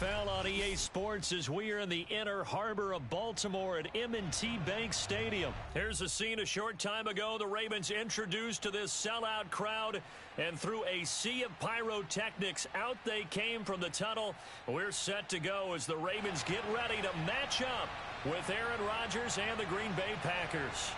NFL on EA Sports as we are in the inner harbor of Baltimore at M&T Bank Stadium. Here's a scene a short time ago. The Ravens introduced to this sellout crowd, and through a sea of pyrotechnics, out they came from the tunnel. We're set to go as the Ravens get ready to match up with Aaron Rodgers and the Green Bay Packers.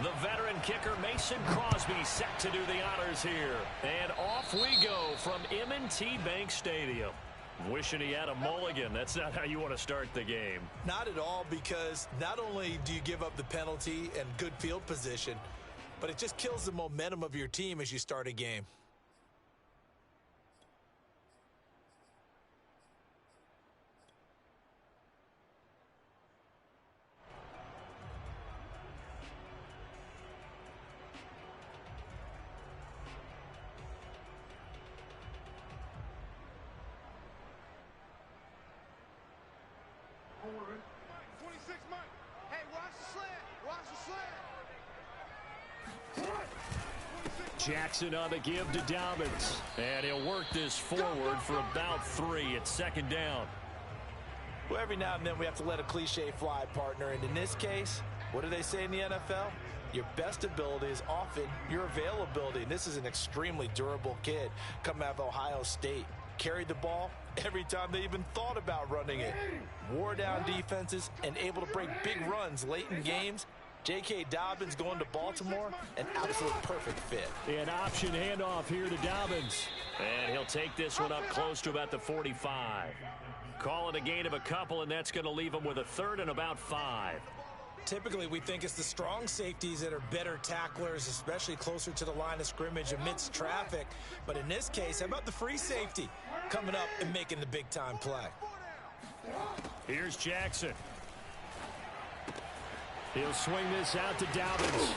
The veteran kicker Mason Crosby set to do the honors here. And off we go from M&T Bank Stadium. Wishing he had a mulligan. That's not how you want to start the game. Not at all, because not only do you give up the penalty and good field position, but it just kills the momentum of your team as you start a game. Jackson on the give to Dobbins. And he'll work this forward for about 3. It's second down. Well, every now and then we have to let a cliche fly, partner. And in this case, what do they say in the NFL? Your best ability is often your availability. And this is an extremely durable kid coming out of Ohio State. Carried the ball every time they even thought about running it. Wore down defenses and able to break big runs late in games. J.K. Dobbins going to Baltimore, an absolute perfect fit. An option handoff here to Dobbins. And he'll take this one up close to about the 45. Call it a gain of a couple, and that's going to leave him with a third and about 5. Typically, we think it's the strong safeties that are better tacklers, especially closer to the line of scrimmage amidst traffic. But in this case, how about the free safety coming up and making the big-time play? Here's Jackson. He'll swing this out to Dobbins.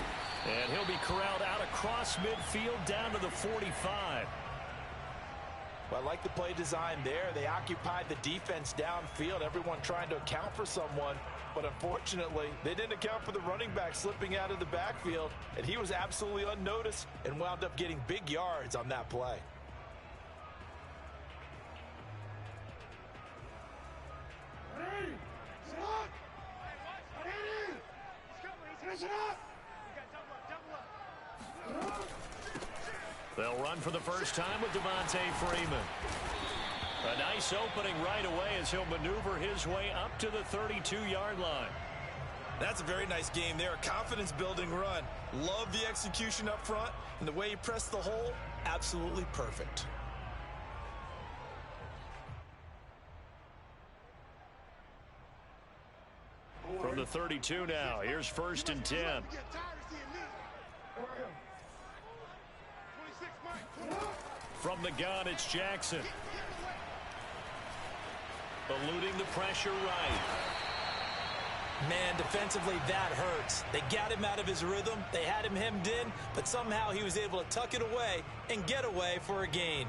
And he'll be corralled out across midfield down to the 45. Well, I like the play design there. They occupied the defense downfield, everyone trying to account for someone. But unfortunately, they didn't account for the running back slipping out of the backfield. And he was absolutely unnoticed and wound up getting big yards on that play. They'll run for the first time with Devontae Freeman. A nice opening right away as he'll maneuver his way up to the 32-yard line. That's a very nice game there. A confidence-building run. Love the execution up front, and the way he pressed the hole, absolutely perfect. From the 32 now, here's 1st and 10. From the gun, it's Jackson. Eluding the pressure right. Man, defensively, that hurts. They got him out of his rhythm. They had him hemmed in, but somehow he was able to tuck it away and get away for a gain.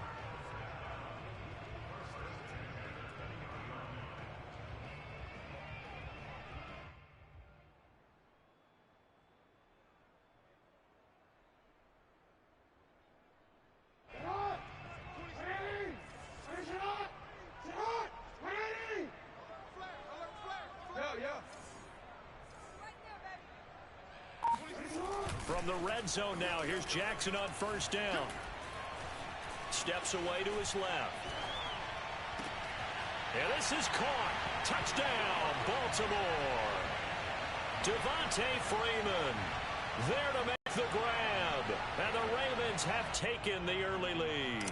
From the red zone now, here's Jackson on 1st down. Steps away to his left. And this is caught. Touchdown, Baltimore. Devontae Freeman there to make the grab. And the Ravens have taken the early lead.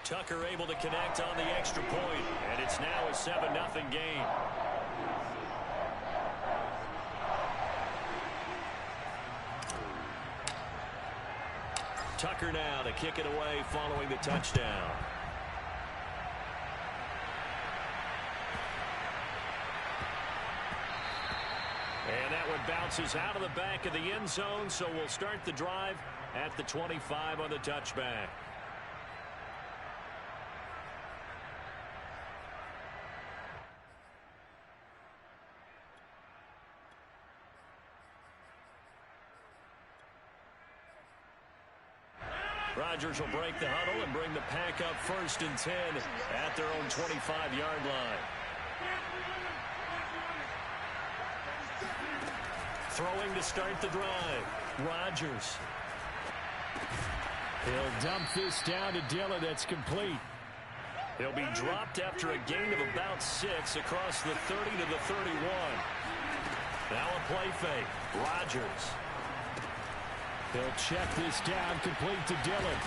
Tucker able to connect on the extra point, and it's now a 7-0 game. Tucker now to kick it away following the touchdown. And that one bounces out of the back of the end zone, so we'll start the drive at the 25 on the touchback. Rodgers will break the huddle and bring the pack up 1st and 10 at their own 25-yard line. Throwing to start the drive. Rodgers. He'll dump this down to Dillon. That's complete. He'll be dropped after a gain of about 6 across the 30 to the 31. Now a play fake. Rodgers. He'll check this down, complete to Dillon.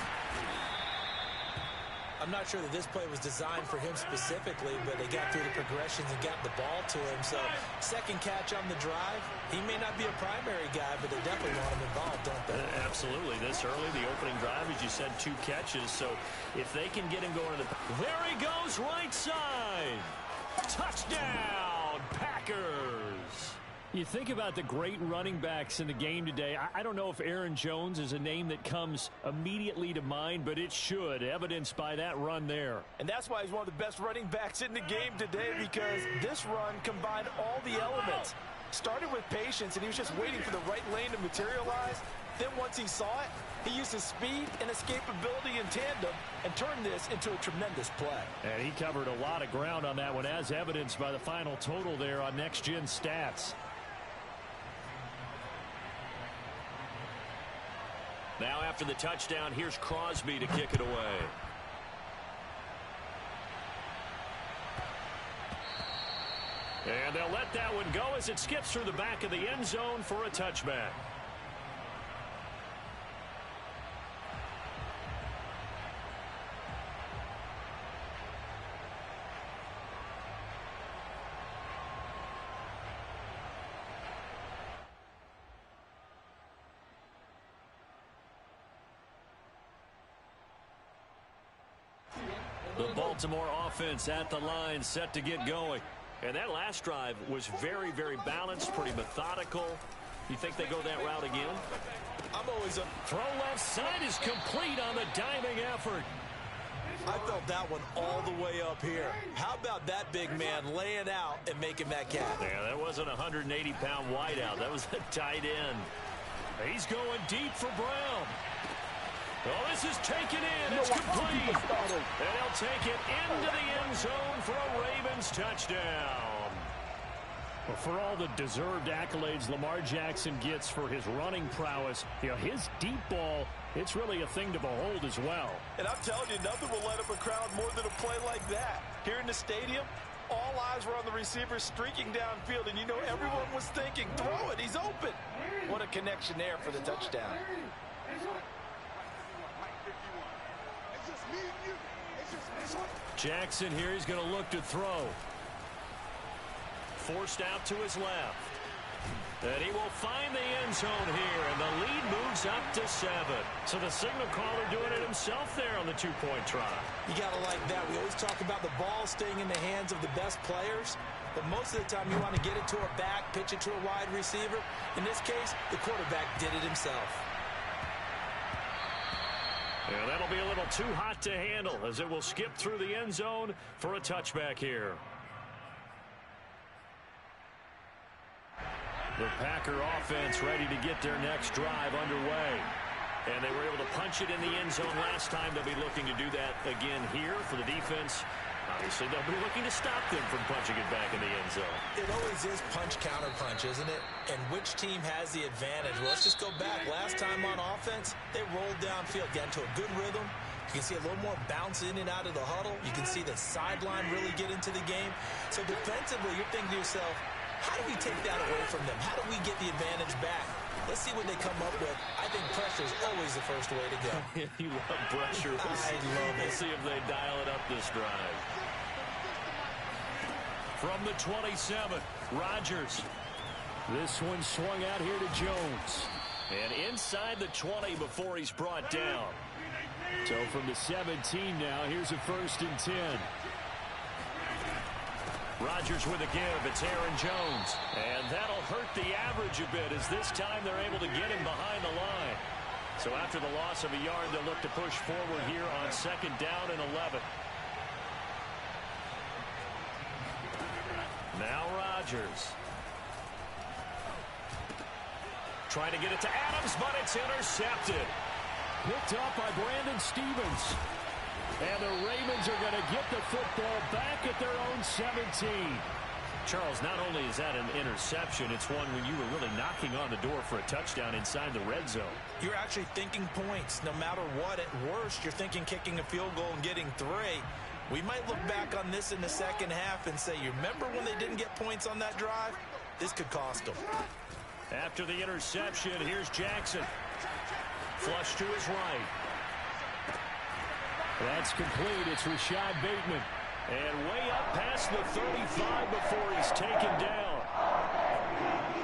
I'm not sure that this play was designed for him specifically, but they got through the progressions and got the ball to him. So, second catch on the drive. He may not be a primary guy, but they definitely want him involved, don't they? Absolutely. This early, the opening drive, as you said, 2 catches. So, if they can get him going to the... There he goes, right side. Touchdown, Packers. You think about the great running backs in the game today. I don't know if Aaron Jones is a name that comes immediately to mind, but it should, evidenced by that run there. And that's why he's one of the best running backs in the game today, because this run combined all the elements. Started with patience, and he was just waiting for the right lane to materialize. Then once he saw it, he used his speed and escapability in tandem and turned this into a tremendous play. And he covered a lot of ground on that one, as evidenced by the final total there on Next Gen Stats. Now after the touchdown, here's Crosby to kick it away. And they'll let that one go as it skips through the back of the end zone for a touchback. The Baltimore offense at the line, set to get going. And that last drive was very, very balanced, pretty methodical. You think they go that route again? I'm always up. Throw left side is complete on the diving effort. I felt that one all the way up here. How about that big man laying out and making that catch? Yeah, that wasn't a 180-pound wideout. That was a tight end. He's going deep for Brown. Oh, this is taken in. It's complete. And he'll take it into the end zone for a Ravens touchdown. Well, for all the deserved accolades Lamar Jackson gets for his running prowess, you know, his deep ball, it's really a thing to behold as well. And I'm telling you, nothing will light up a crowd more than a play like that. Here in the stadium, all eyes were on the receiver streaking downfield, and you know everyone was thinking, throw it, he's open. What a connection there for the touchdown. Jackson here, he's going to look to throw. Forced out to his left. And he will find the end zone here, and the lead moves up to 7. So the signal caller doing it himself there on the 2-point try. You got to like that. We always talk about the ball staying in the hands of the best players, but most of the time you want to get it to a back, pitch it to a wide receiver. In this case, the quarterback did it himself. Yeah, that'll be a little too hot to handle as it will skip through the end zone for a touchback here. The Packer offense ready to get their next drive underway. And they were able to punch it in the end zone last time. They'll be looking to do that again here for the defense. Obviously, they'll be looking to stop them from punching it back in the end zone. It always is punch-counter-punch, isn't it? And which team has the advantage? Well, let's just go back. Last time on offense, they rolled downfield, got into a good rhythm. You can see a little more bounce in and out of the huddle. You can see the sideline really get into the game. So defensively, you're thinking to yourself, how do we take that away from them? How do we get the advantage back? Let's see what they come up with. I think pressure is always the first way to go. You love pressure. I love it. We'll see if they dial it up this drive. From the 27, Rodgers. This one swung out here to Jones. And inside the 20 before he's brought down. So from the 17 now, here's a 1st and 10. Rodgers with a give. It's Aaron Jones. And that'll hurt the average a bit as this time they're able to get him behind the line. So after the loss of a yard, they'll look to push forward here on 2nd down and 11. Now Rodgers. Trying to get it to Adams, but it's intercepted. Picked up by Brandon Stevens. And the Ravens are going to get the football back at their own 17. Charles, not only is that an interception, it's one when you were really knocking on the door for a touchdown inside the red zone. You're actually thinking points. No matter what, at worst, you're thinking kicking a field goal and getting 3. We might look back on this in the second half and say, you remember when they didn't get points on that drive? This could cost them. After the interception, here's Jackson. Flush to his right. That's complete. It's Rashad Bateman. And way up past the 35 before he's taken down.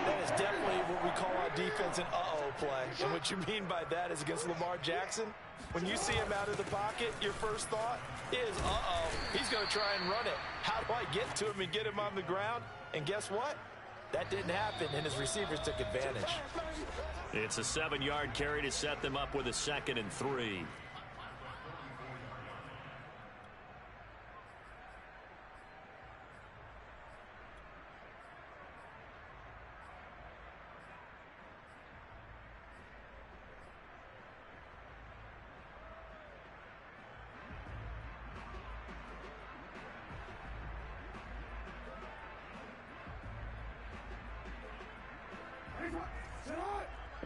That is definitely what we call our defense an uh-oh play. And what you mean by that is against Lamar Jackson, when you see him out of the pocket, your first thought is, uh-oh, he's going to try and run it. How do I get to him and get him on the ground? And guess what? That didn't happen, and his receivers took advantage. It's a 7-yard carry to set them up with a 2nd and 3.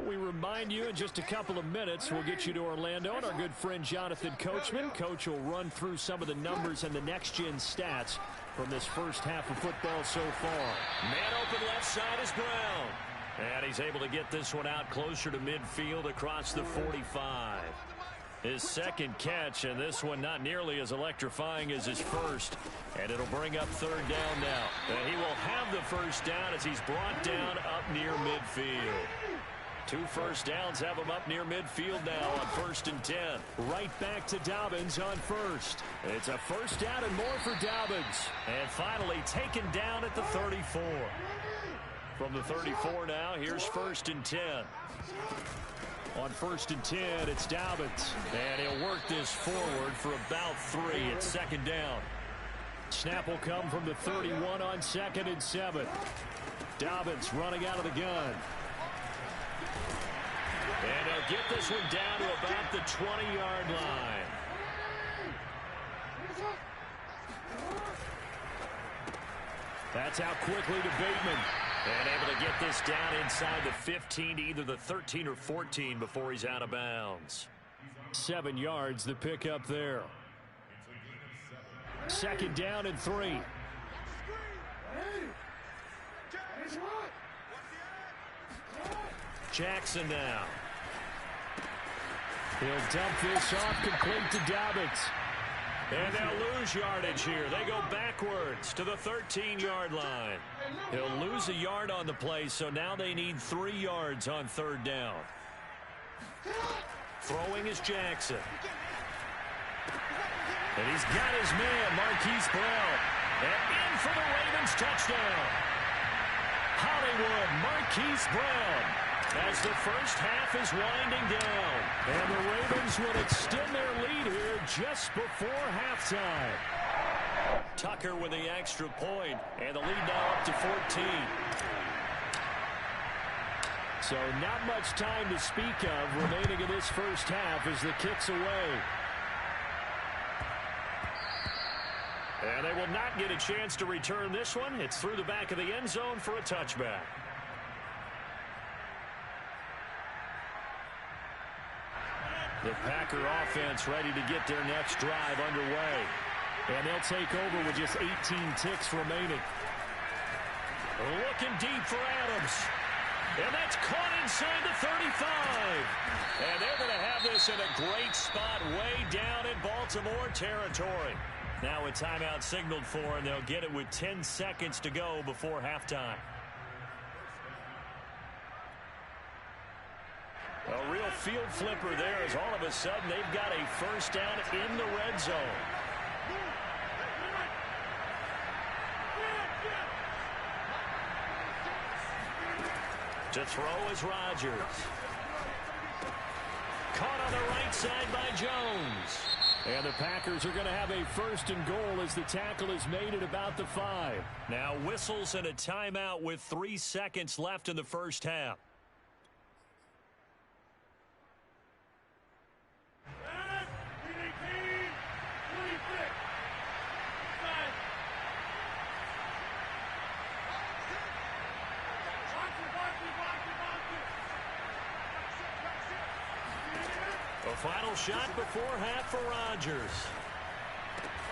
We remind you in just a couple of minutes we'll get you to Orlando and our good friend Jonathan Coachman. Coach will run through some of the numbers and the next-gen stats from this first half of football so far. Man open left side is Brown. And he's able to get this one out closer to midfield across the 45. His 2nd catch, and this one not nearly as electrifying as his first. And it'll bring up 3rd down now. And he will have the 1st down as he's brought down up near midfield. 2 first downs have him up near midfield now on 1st and 10. Right back to Dobbins on 1st. It's a 1st down and more for Dobbins. And finally taken down at the 34. From the 34 now, here's 1st and 10. On 1st and 10, it's Dobbins. And he'll work this forward for about 3. It's 2nd down. Snap will come from the 31 on 2nd and 7. Dobbins running out of the gun. And they'll get this one down to about the 20-yard line. That's out quickly to Bateman. And able to get this down inside the 15 to either the 13 or 14 before he's out of bounds. 7 yards, the pickup there. 2nd down and 3. Jackson now. He'll dump this off complete to Dobbins. And they'll lose yardage here. They go backwards to the 13-yard line. He'll lose a yard on the play, so now they need 3 yards on 3rd down. Throwing is Jackson. And he's got his man, Marquise Brown. And in for the Ravens touchdown. Hollywood, Marquise Brown. As the first half is winding down. And the Ravens will extend their lead here just before halftime. Tucker with the extra point, and the lead now up to 14. So not much time to speak of remaining in this first half as the kick's away. And they will not get a chance to return this one. It's through the back of the end zone for a touchback. The Packer offense ready to get their next drive underway. And they'll take over with just 18 ticks remaining. Looking deep for Adams. And that's caught inside the 35. And they're going to have this in a great spot way down in Baltimore territory. Now a timeout signaled for, and they'll get it with 10 seconds to go before halftime. A real field flipper there as all of a sudden they've got a first down in the red zone. To throw is Rodgers. Caught on the right side by Jones. And the Packers are going to have a first and goal as the tackle is made at about the 5. Now whistles and a timeout with 3 seconds left in the first half. A final shot before half for Rodgers.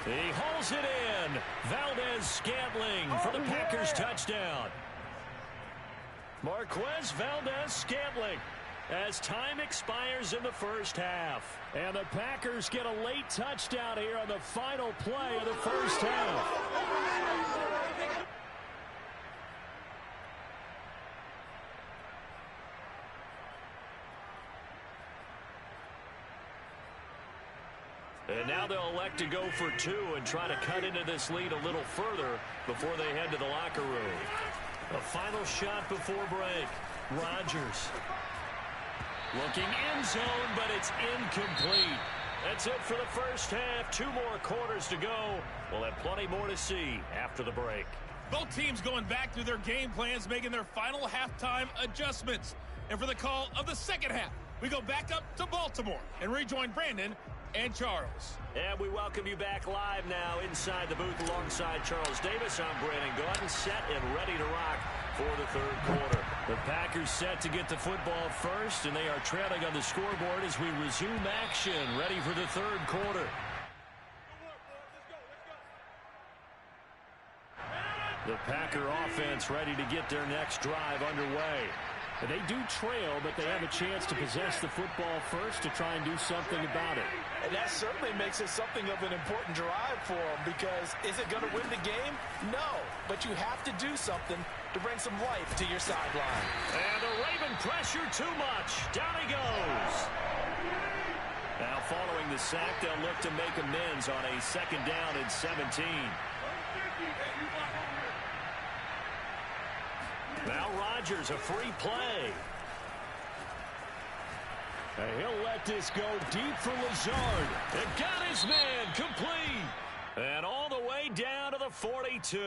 He hauls it in. Valdez-Scantling for the Packers touchdown. Marquez Valdez-Scantling as time expires in the first half. And the Packers get a late touchdown here on the final play of the first half. And now they'll elect to go for 2 and try to cut into this lead a little further before they head to the locker room. A final shot before break. Rodgers looking end zone, but it's incomplete. That's it for the first half. 2 more quarters to go. We'll have plenty more to see after the break. Both teams going back through their game plans, making their final halftime adjustments. And for the call of the second half, we go back up to Baltimore and rejoin Brandon and Charles. And we welcome you back live now inside the booth alongside Charles Davis. I'm Brandon Gaudin, set and ready to rock for the third quarter. The Packers set to get the football first, and they are trailing on the scoreboard as we resume action, ready for the third quarter. The Packer offense ready to get their next drive underway. And they do trail, but they have a chance to possess the football first to try and do something about it. And that certainly makes it something of an important drive for them, because is it going to win the game? No, but you have to do something to bring some life to your sideline. And the Raven pressure too much. Down he goes. Now following the sack, they'll look to make amends on a second down and 17. Now Rodgers, a free play. And he'll let this go deep for Lazard. It got his man complete. And all the way down to the 42.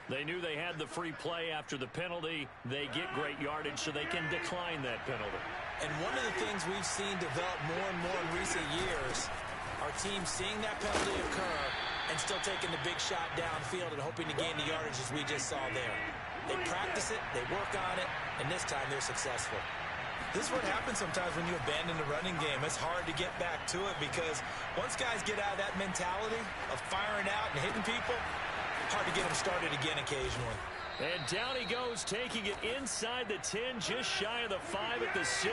They knew they had the free play after the penalty. They get great yardage so they can decline that penalty. And one of the things we've seen develop more and more in recent years, our team seeing that penalty occur and still taking the big shot downfield and hoping to gain the yardage as we just saw there. They practice it, they work on it, and this time they're successful. This is what happens sometimes when you abandon the running game. It's hard to get back to it because once guys get out of that mentality of firing out and hitting people, hard to get them started again occasionally. And down he goes, taking it inside the 10, just shy of the 5 at the 6.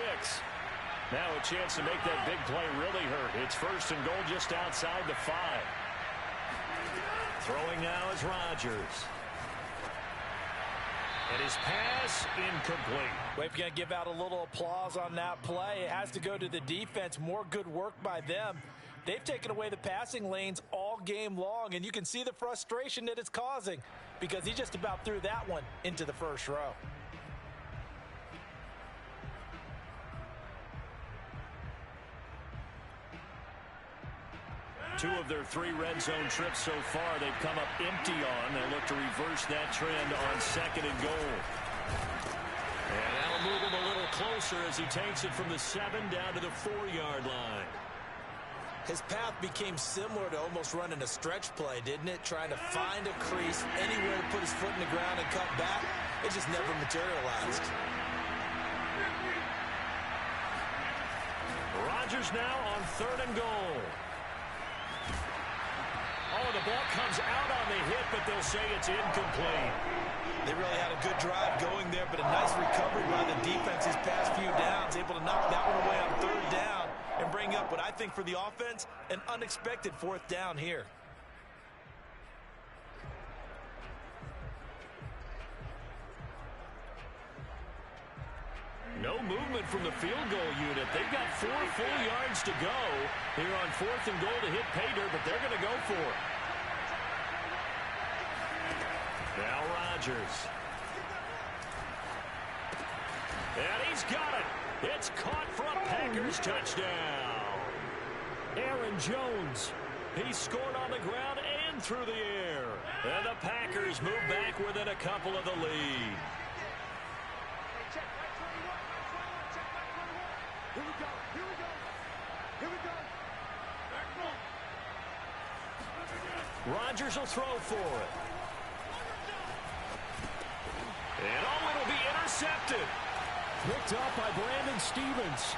Now a chance to make that big play really hurt. It's first and goal just outside the 5. Throwing now is Rodgers. And his pass incomplete. We're going to give out a little applause on that play. It has to go to the defense. More good work by them. They've taken away the passing lanes all game long, and you can see the frustration that it's causing because he just about threw that one into the first row. Two of their 3 red zone trips so far they've come up empty on. They look to reverse that trend on second and goal. And that'll move him a little closer as he takes it from the 7 down to the 4-yard line. His path became similar to almost running a stretch play, didn't it? Trying to find a crease, anywhere to put his foot in the ground and cut back. It just never materialized. Rodgers now on 3rd and goal. Oh, the ball comes out on the hit, but they'll say it's incomplete. They really had a good drive going there, but a nice recovery by the defense these past few downs, able to knock that one away on 3rd down and bring up what I think for the offense, an unexpected 4th down here. No movement from the field goal unit. They've got 4 full yards to go here on 4th and goal to hit pay dirt, but they're going to go for it. Now Rodgers. And he's got it. It's caught for a Packers touchdown. Aaron Jones. He scored on the ground and through the air. And the Packers move back within a couple of the lead. Here we go. Here we go. Here we go. Rodgers will throw for it. And oh, it'll be intercepted. Picked up by Brandon Stevens.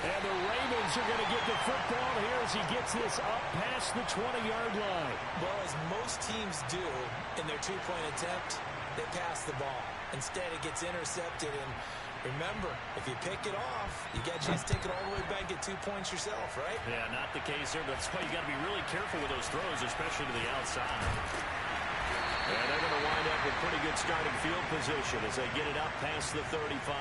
And the Ravens are going to get the football here as he gets this up past the 20-yard line. Well, as most teams do in their two-point attempt, they pass the ball. Instead, it gets intercepted. And remember, if you pick it off, you get a chance to take it all the way back and get 2 points yourself, right? Yeah, not the case here. That's why you got to be really careful with those throws, especially to the outside. And they're going to wind up with pretty good starting field position as they get it up past the 35.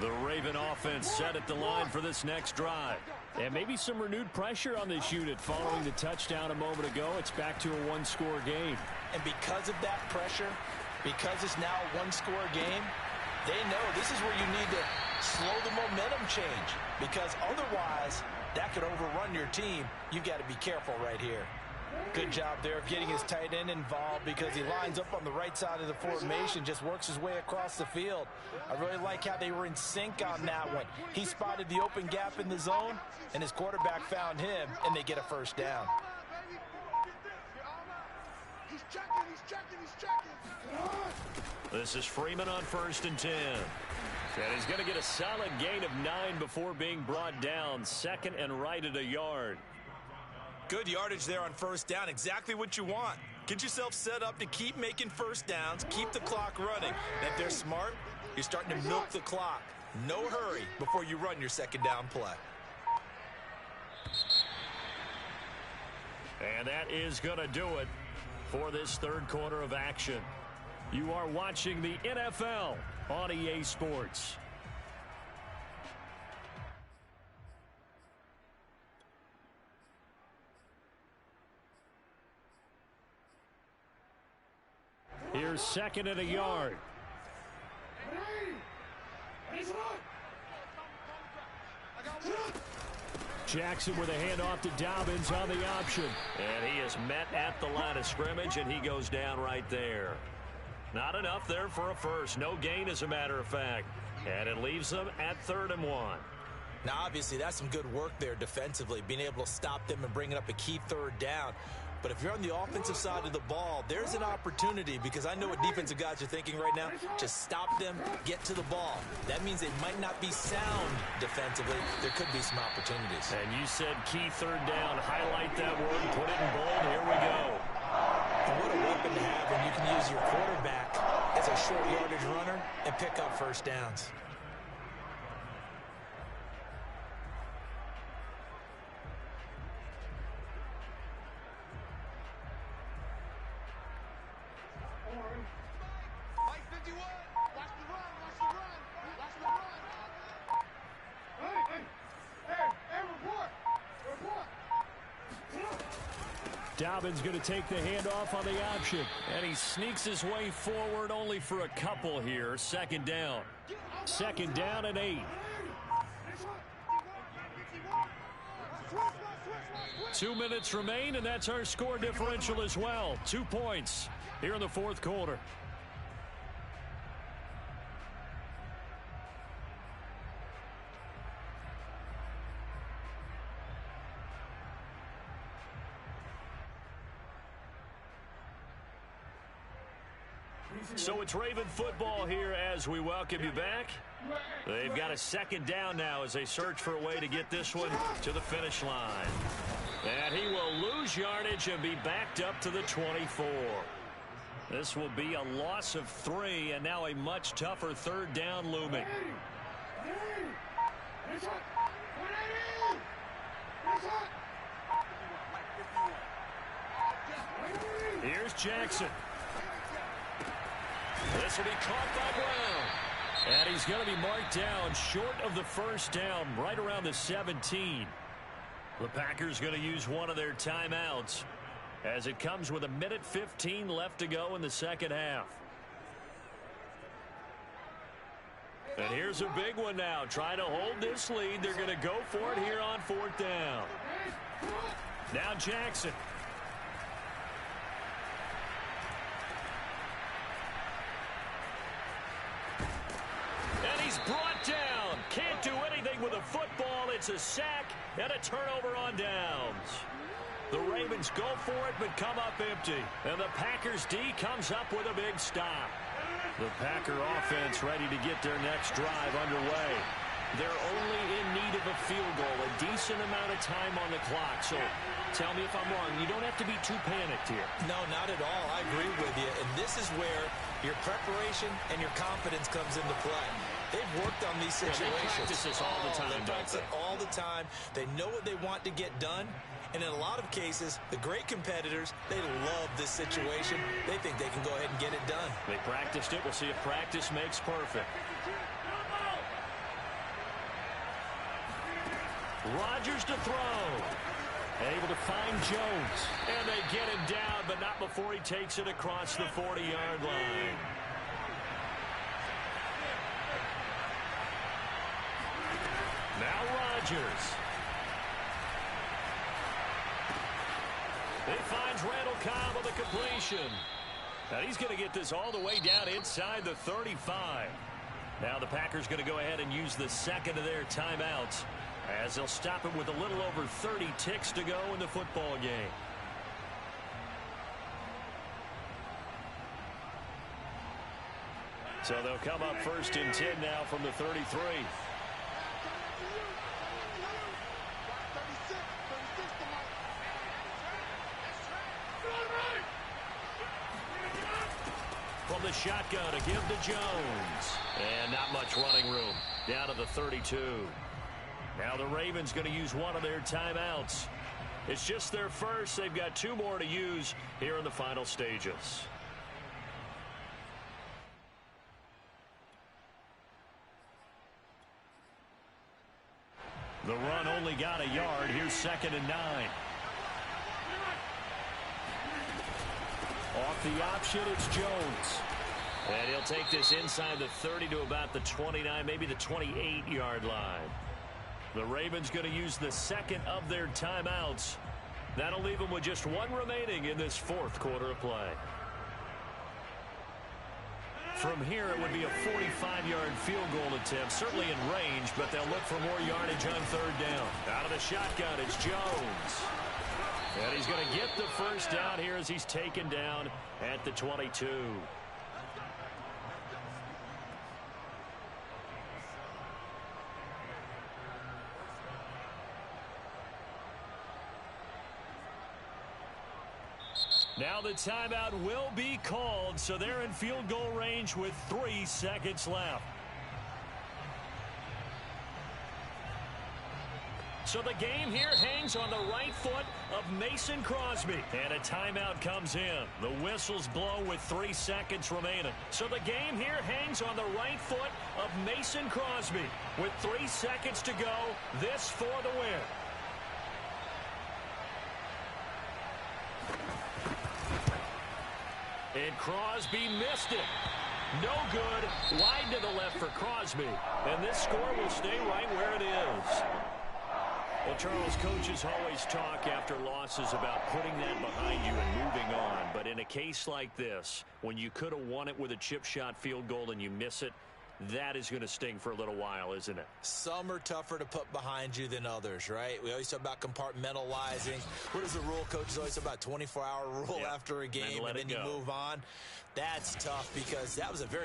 The Raven offense set at the line for this next drive. And maybe some renewed pressure on this unit following the touchdown a moment ago. It's back to a one-score game. And because of that pressure, because it's now a one-score game, they know this is where you need to slow the momentum change. Because otherwise, that could overrun your team. You've got to be careful right here. Good job there of getting his tight end involved because he lines up on the right side of the formation, just works his way across the field. I really like how they were in sync on that one. He spotted the open gap in the zone, and his quarterback found him, and they get a first down. He's checking. This is Freeman on 1st and 10. And he's going to get a solid gain of 9 before being brought down. 2nd and right at a yard. Good yardage there on first down. Exactly what you want. Get yourself set up to keep making first downs, keep the clock running. And if they're smart, you're starting to milk the clock. No hurry before you run your second down play. And that is going to do it for this third quarter of action. You are watching the NFL on EA Sports. Here's 2nd and a yard. Jackson with a handoff to Dobbins on the option. And he is met at the line of scrimmage, and he goes down right there. Not enough there for a first. No gain, as a matter of fact. And it leaves them at 3rd and 1. Now, obviously, that's some good work there defensively, being able to stop them and bringing up a key third down. But if you're on the offensive side of the ball, there's an opportunity, because I know what defensive guys are thinking right now. Just stop them, get to the ball. That means they might not be sound defensively. There could be some opportunities. And you said key third down. Highlight that word. Put it in bold. Here we go. And what a weapon to have when you can use your quarterback as a short yardage runner and pick up first downs. Dobbins going to take the handoff on the option. And he sneaks his way forward only for a couple here. 2nd down. 2nd down and 8. 2 minutes remain, and that's our score differential as well. 2 points here in the 4th quarter. So it's Raven football here as we welcome you back. They've got a 2nd down now as they search for a way to get this one to the finish line. And he will lose yardage and be backed up to the 24. This will be a loss of 3, and now a much tougher 3rd down looming. Here's Jackson. This will be caught by Brown. And he's going to be marked down short of the first down, right around the 17. The Packers going to use one of their timeouts as it comes with 1:15 left to go in the second half. And here's a big one now. Trying to hold this lead. They're going to go for it here on 4th down. Now Jackson. And he's brought down. Can't do anything with a football. It's a sack and a turnover on downs. The Ravens go for it but come up empty. And the Packers D comes up with a big stop. The Packer offense ready to get their next drive underway. They're only in need of a field goal, a decent amount of time on the clock. So tell me if I'm wrong. You don't have to be too panicked here. No, not at all. I agree with you. And this is where your preparation and your confidence comes into play. They've worked on these situations. They practice this all the time, they practice it all the time. They know what they want to get done. And in a lot of cases, the great competitors, they love this situation. They think they can go ahead and get it done. They practiced it. We'll see if practice makes perfect. Rodgers to throw. Able to find Jones. And they get him down, but not before he takes it across the 40-yard line. Now Rodgers. He finds Randall Cobb with a completion. And he's going to get this all the way down inside the 35. Now the Packers going to go ahead and use the second of their timeouts as they'll stop it with a little over 30 ticks to go in the football game. So they'll come up 1st and 10 now from the 33. From the shotgun to give to Jones. And not much running room. Down to the 32. Now the Ravens going to use one of their timeouts. It's just their first. They've got 2 more to use here in the final stages. The run only got a yard. Here's 2nd and 9. Off the option, it's Jones. And he'll take this inside the 30 to about the 29, maybe the 28-yard line. The Ravens going to use the second of their timeouts. That'll leave them with just 1 remaining in this 4th quarter of play. From here, it would be a 45-yard field goal attempt, certainly in range, but they'll look for more yardage on 3rd down. Out of the shotgun, it's Jones. And he's going to get the first down here as he's taken down at the 22. Now the timeout will be called, so they're in field goal range with 3 seconds left. So the game here hangs on the right foot of Mason Crosby. And a timeout comes in. The whistles blow with 3 seconds remaining. So the game here hangs on the right foot of Mason Crosby. With 3 seconds to go, this for the win. And Crosby missed it. No good. Wide to the left for Crosby. And this score will stay right where it is. Well, Charles, coaches always talk after losses about putting that behind you and moving on. But in a case like this, when you could have won it with a chip shot field goal and you miss it, that is going to sting for a little while, isn't it? Some are tougher to put behind you than others, right? We always talk about compartmentalizing. What is the rule? Coaches always talk about 24-hour rule after a game, and then you move on. That's tough because that was a very